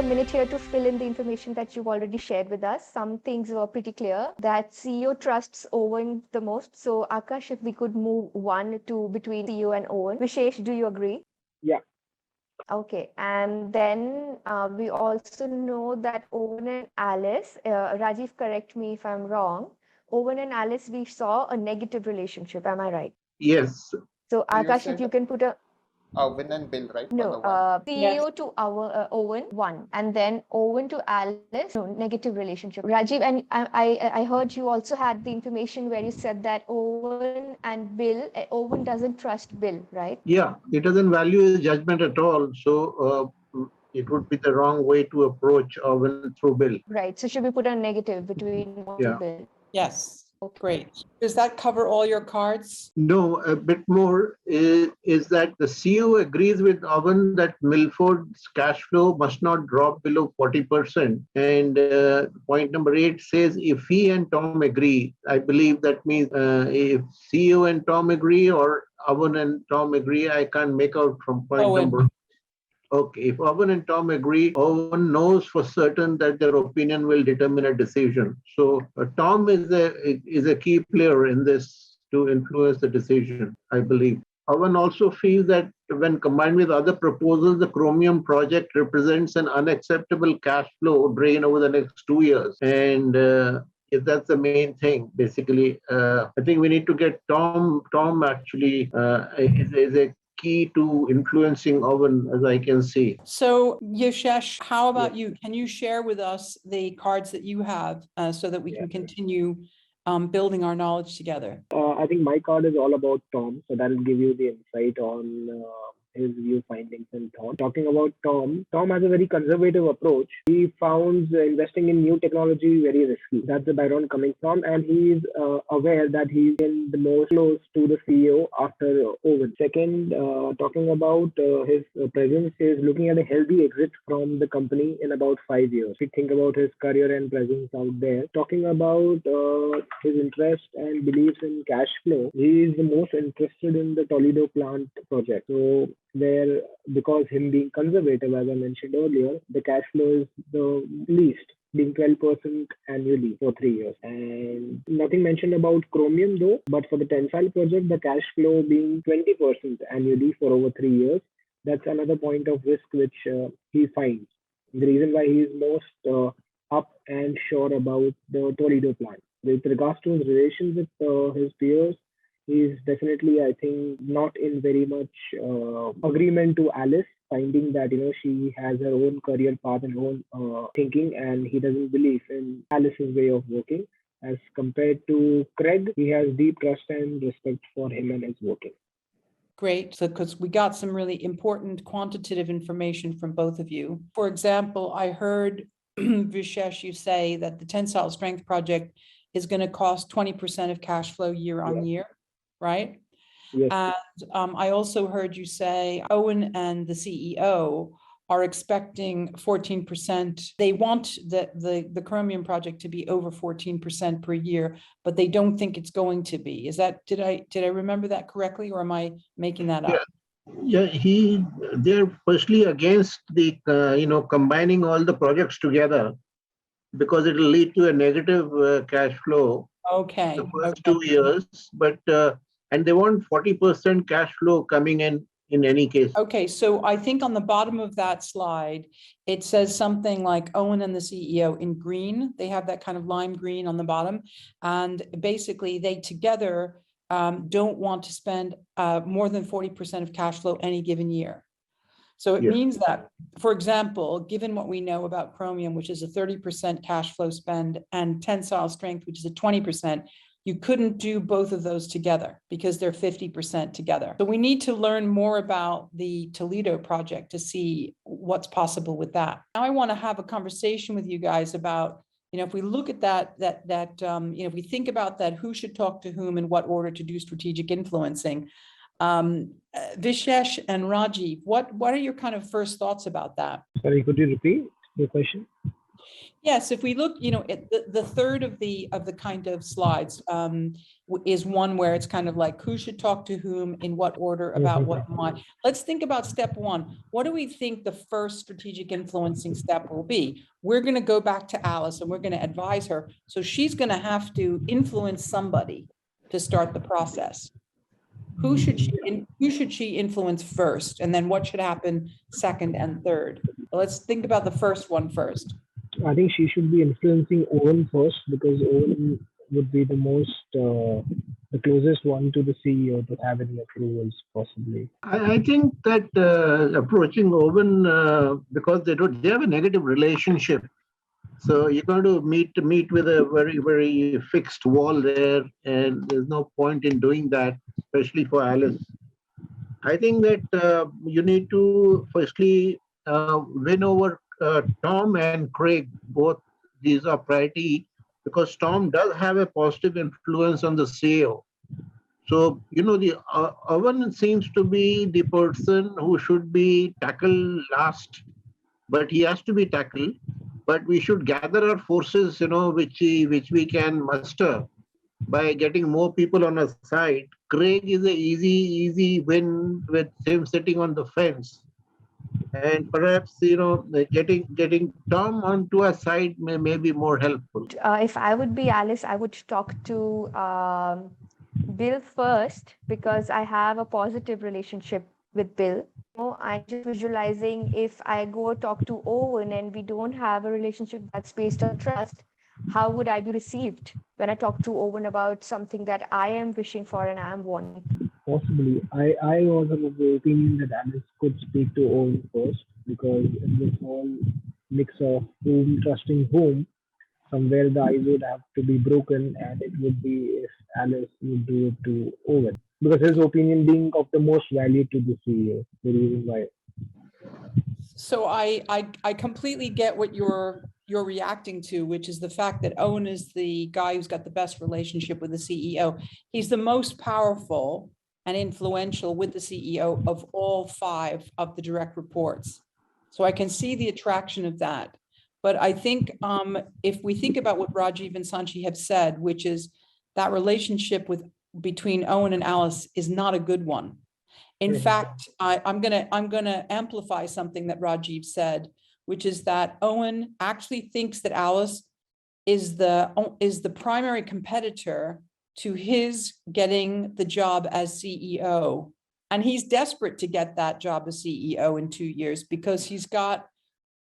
minute here to fill in the information that you've already shared with us. Some things were pretty clear that CEO trusts Owen the most. So Akash, if we could move 1 to between CEO and Owen. Vishesh, do you agree? Yeah. Okay, and then we also know that Owen and Alice, Rajiv, correct me if I'm wrong. Owen and Alice, we saw a negative relationship. Am I right? Yes. So Akash, if you can put a Owen and Bill, right? no, For the one. CEO to our Owen 1, and then Owen to Alice, no, negative relationship. Rajiv, and I heard you also had the information where you said that Owen and Bill, Owen doesn't trust Bill, right? Yeah, he doesn't value his judgment at all. So it would be the wrong way to approach Owen through Bill. Right. So should we put a negative between Owen Yeah. and Bill? Yes. Okay. Great. Does that cover all your cards? No, a bit more is that the CEO agrees with Owen that Milford's cash flow must not drop below 40%. And point number 8 says if he and Tom agree, I believe that means if CEO and Tom agree or Owen and Tom agree, I can't make out from point Owen. number. Okay, if Owen and Tom agree, Owen knows for certain that their opinion will determine a decision. So Tom is a key player in this to influence the decision, I believe. Owen also feels that when combined with other proposals, the Chromium project represents an unacceptable cash flow drain over the next 2 years. And if that's the main thing, basically, I think we need to get Tom. Tom actually is a key to influencing Owen, as I can see. So Yashesh, how about you? Can you share with us the cards that you have so that we can continue building our knowledge together? I think my card is all about Tom, so that will give you the insight on his view, findings, and thoughts. Talking about Tom, Tom has a very conservative approach. He found investing in new technology very risky. That's the background coming from, and he's aware that he's in the most close to the CEO after Owen. Second, talking about his presence, is looking at a healthy exit from the company in about 5 years. We think about his career and presence out there. Talking about his interest and beliefs in cash flow, he is the most interested in the Toledo plant project. So where, because him being conservative, as I mentioned earlier, the cash flow is the least, being 12% annually for 3 years. And nothing mentioned about Chromium though, but for the Tensile project, the cash flow being 20% annually for over 3 years. That's another point of risk which he finds. The reason why he is most up and sure about the Toledo plant. With regards to his relations with his peers, he's definitely, I think, not in very much agreement to Alice, finding that, she has her own career path and her own thinking, and he doesn't believe in Alice's way of working. As compared to Craig, he has deep trust and respect for him and his working. Great. So because we got some really important quantitative information from both of you. For example, I heard Vishesh, you say that the Tensile Strength project is going to cost 20% of cash flow year on year, right? Yes. And I also heard you say Owen and the CEO are expecting 14%. They want the Chromium project to be over 14% per year, but they don't think it's going to be. Is that, did I remember that correctly, or am I making that up? Yeah, they're firstly against the combining all the projects together because it will lead to a negative cash flow. Okay. The first 2 years, but and they want 40% cash flow coming in any case. Okay, so I think on the bottom of that slide, it says something like Owen and the CEO in green. They have that kind of lime green on the bottom. And basically they together don't want to spend more than 40% of cash flow any given year. So it means that, for example, given what we know about Chromium, which is a 30% cash flow spend, and Tensile Strength, which is a 20%, you couldn't do both of those together because they're 50% together. So we need to learn more about the Toledo project to see what's possible with that. Now I want to have a conversation with you guys about, if we look at that, if we think about that, who should talk to whom in what order to do strategic influencing. Vishesh and Rajiv, what are your kind of first thoughts about that? Sorry, could you repeat the question? Yes, if we look, at the third of the kind of slides is one where it's kind of like who should talk to whom, in what order, about what and why. Let's think about step one. What do we think the first strategic influencing step will be? We're going to go back to Alice and we're going to advise her. So she's going to have to influence somebody to start the process. Who should she influence first? And then what should happen second and third? Let's think about the first one first. I think she should be influencing Owen first because Owen would be the closest one to the CEO to have any approvals possibly. I think that approaching Owen because they have a negative relationship. So you're going to meet with a very, very fixed wall there, and there's no point in doing that, especially for Alice. I think that you need to firstly win over Tom and Craig. Both these are priority because Tom does have a positive influence on the CEO. So, the Owen seems to be the person who should be tackled last, but he has to be tackled. But we should gather our forces, which we can muster by getting more people on our side. Craig is a easy win with him sitting on the fence. And perhaps, getting Tom onto our side may be more helpful. If I would be Alice, I would talk to Bill first because I have a positive relationship with Bill. I'm just visualizing if I go talk to Owen and we don't have a relationship that's based on trust, how would I be received when I talk to Owen about something that I am wishing for and I am wanting? Possibly. I was of the opinion that Alice could speak to Owen first because in this whole mix of whom trusting whom, somewhere the ice would have to be broken, and it would be if Alice would do it to Owen. Because his opinion being of the most value to the CEO, the reason why. So I completely get what you're reacting to, which is the fact that Owen is the guy who's got the best relationship with the CEO. He's the most powerful and influential with the CEO of all 5 of the direct reports. So I can see the attraction of that. But I think if we think about what Rajiv and Sanchi have said, which is that relationship between Owen and Alice is not a good one. In fact, I'm gonna amplify something that Rajiv said, which is that Owen actually thinks that Alice is the primary competitor to his getting the job as CEO. And he's desperate to get that job as CEO in 2 years because he's got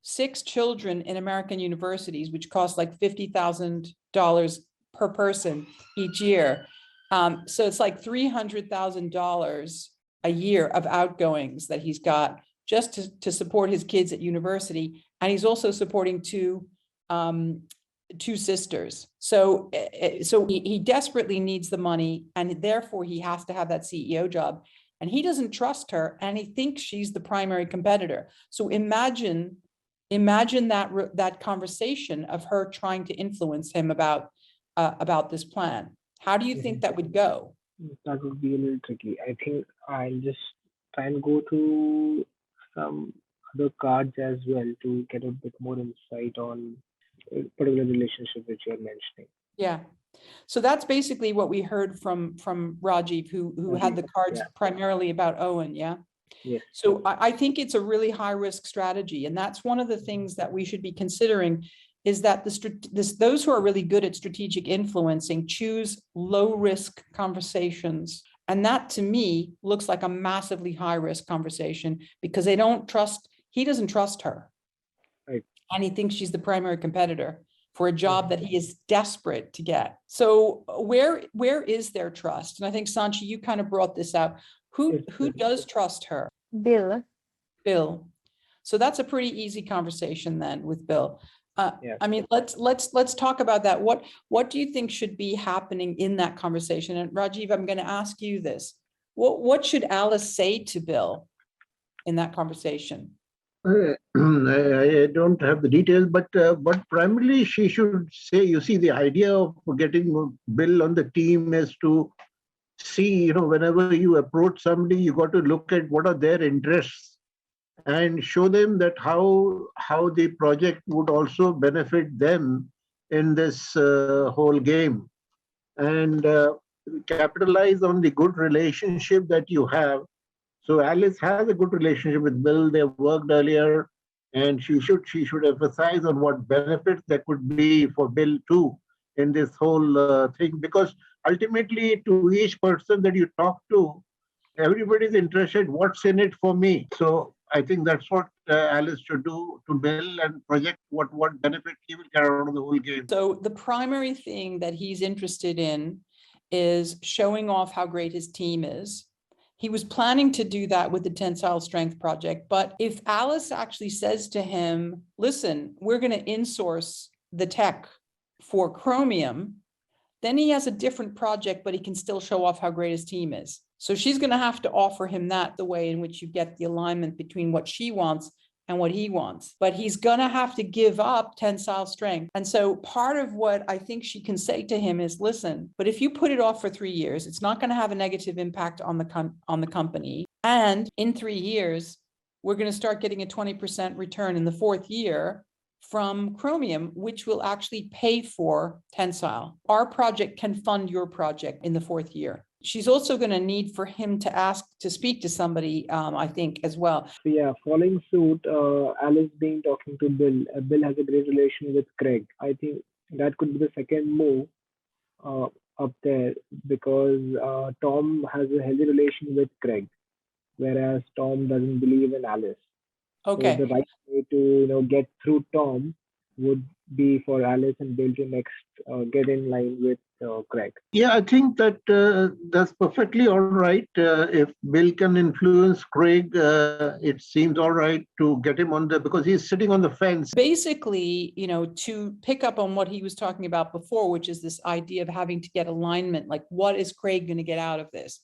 6 children in American universities, which cost like $50,000 per person each year. So it's like $300,000 a year of outgoings that he's got just to support his kids at university. And he's also supporting 2 sisters. So he desperately needs the money, and therefore he has to have that CEO job. And he doesn't trust her, and he thinks she's the primary competitor. So imagine that conversation of her trying to influence him about this plan. How do you think that would go? That would be a little tricky. I think I'll just try and go through some other cards as well to get a bit more insight on a particular relationship which you're mentioning. Yeah. So that's basically what we heard from Rajiv, who had the cards primarily about Owen. Yeah. Yes. So I think it's a really high risk strategy. And that's one of the things that we should be considering is that those who are really good at strategic influencing choose low risk conversations. And that to me looks like a massively high risk conversation because he doesn't trust her. Right. And he thinks she's the primary competitor for a job that he is desperate to get. So where is their trust? And I think Sanchi, you kind of brought this out. Who does trust her? Bill. So that's a pretty easy conversation then with Bill. Yes. I mean, let's talk about that. What do you think should be happening in that conversation? And Rajiv, I'm going to ask you this. What should Alice say to Bill in that conversation? I don't have the details, but primarily she should say, you see, the idea of getting Bill on the team is to see, whenever you approach somebody, you got to look at what are their interests and show them that how the project would also benefit them in this whole game, and capitalize on the good relationship that you have. So Alice has a good relationship with Bill. They worked earlier, and she should emphasize on what benefits there could be for Bill too in this whole thing, because ultimately to each person that you talk to, everybody's interested. What's in it for me? So I think that's what Alice should do to Bill and project what benefit he will get out of the whole game. So the primary thing that he's interested in is showing off how great his team is. He was planning to do that with the tensile strength project, but if Alice actually says to him, listen, we're going to insource the tech for chromium, then he has a different project, but he can still show off how great his team is. So she's going to have to offer him that, the way in which you get the alignment between what she wants and what he wants. But he's going to have to give up tensile strength. And so part of what I think she can say to him is, listen, but if you put it off for 3 years, it's not going to have a negative impact on the company. And in 3 years, we're going to start getting a 20% return in the 4th year from chromium, which will actually pay for tensile. Our project can fund your project in the 4th year. She's also going to need for him to ask to speak to somebody, I think, as well. So yeah, following suit, Alice being talking to Bill. Bill has a great relation with Craig. I think that could be the second move up there, because Tom has a healthy relation with Craig, whereas Tom doesn't believe in Alice. So the Okay, right way to get through Tom would be for Alice and Bill to next get in line with Craig. Yeah, I think that that's perfectly all right. If Bill can influence Craig, it seems all right to get him on because he's sitting on the fence. basically, to pick up on what he was talking about before, which is this idea of having to get alignment, like what is Craig going to get out of this?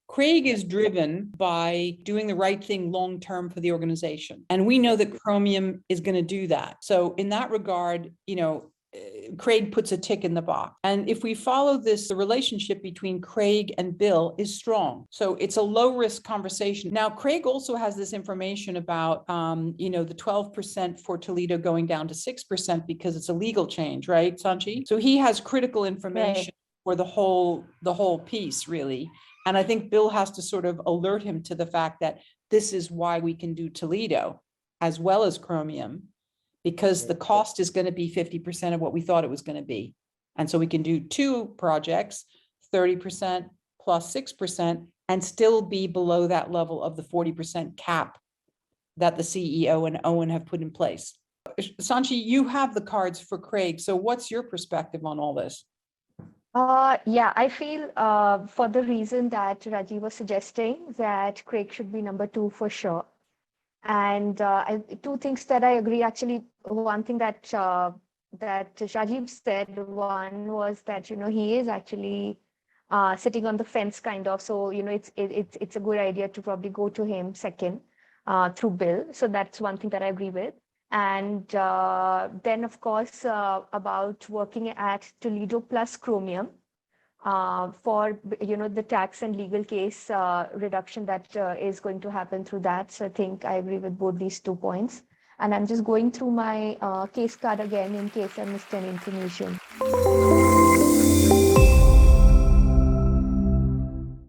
Craig is driven by doing the right thing long-term for the organization. And we know that chromium is going to do that. So in that regard, Craig puts a tick in the box. And if we follow this, the relationship between Craig and Bill is strong. So it's a low-risk conversation. Now, Craig also has this information about, the 12% for Toledo going down to 6% because it's a legal change, right, Sanchi? So he has critical information for the whole piece, really. And I think Bill has to sort of alert him to the fact that this is why we can do Toledo as well as chromium, because the cost is going to be 50% of what we thought it was going to be. And so we can do 2 projects, 30% plus 6%, and still be below that level of the 40% cap that the CEO and Owen have put in place. Sanchi, you have the cards for Craig. So what's your perspective on all this? Yeah, I feel for the reason that Rajiv was suggesting, that Craig should be number 2 for sure. And 2 things that I agree. Actually, one thing that Rajiv said, one was that he is actually sitting on the fence kind of. So it's a good idea to probably go to him second through Bill. So that's one thing that I agree with. And then, of course, about working at Toledo plus chromium for the tax and legal case reduction that is going to happen through that. So I think I agree with both these 2 points. And I'm just going through my case card again in case I missed any information.